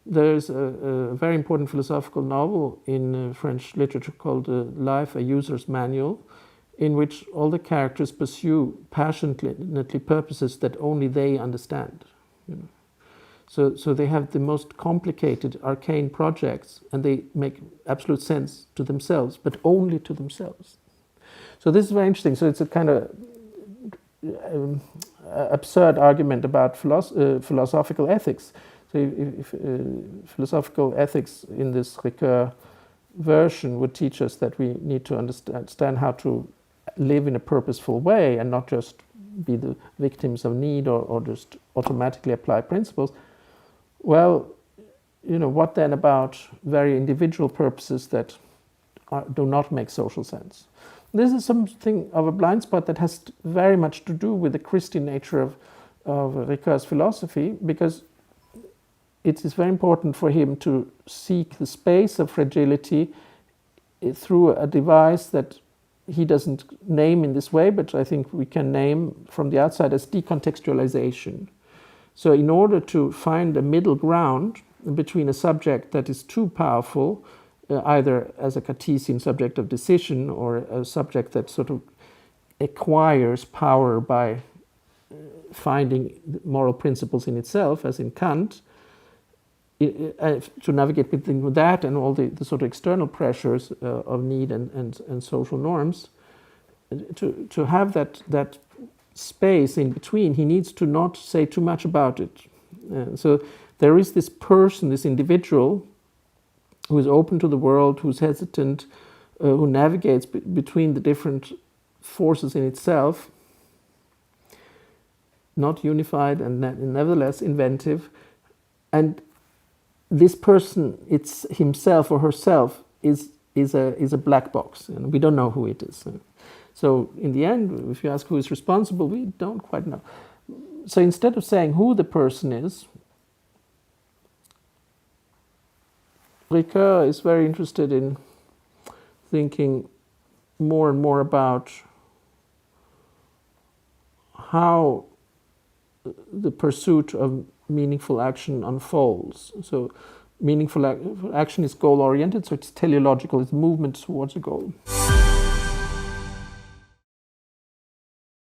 There's a very important philosophical novel in French literature called Life, a User's Manual, in which all the characters pursue passionately purposes that only they understand. You know? So they have the most complicated, arcane projects, and they make absolute sense to themselves, but only to themselves. So this is very interesting. So it's a kind of absurd argument about philosophical ethics. So if philosophical ethics in this Ricoeur version would teach us that we need to understand how to live in a purposeful way and not just be the victims of need or just automatically apply principles. Well, you know, what then about very individual purposes that do not make social sense? This is something of a blind spot that has very much to do with the Christian nature of Ricoeur's philosophy, because it is very important for him to seek the space of fragility through a device that he doesn't name in this way, but I think we can name from the outside as decontextualization. So in order to find a middle ground between a subject that is too powerful, either as a Cartesian subject of decision or a subject that sort of acquires power by finding moral principles in itself, as in Kant, to navigate between that and all the sort of external pressures of need and social norms, to have that space in between, he needs to not say too much about it. So there is this person, this individual, who is open to the world, who's hesitant, who navigates between the different forces in itself, not unified and nevertheless inventive. And this person, it's himself or herself, is a black box, and we don't know who it is. So in the end, if you ask who is responsible, we don't quite know. So instead of saying who the person is, Ricoeur is very interested in thinking more and more about how the pursuit of meaningful action unfolds. So meaningful action is goal-oriented, so it's teleological, it's movement towards a goal.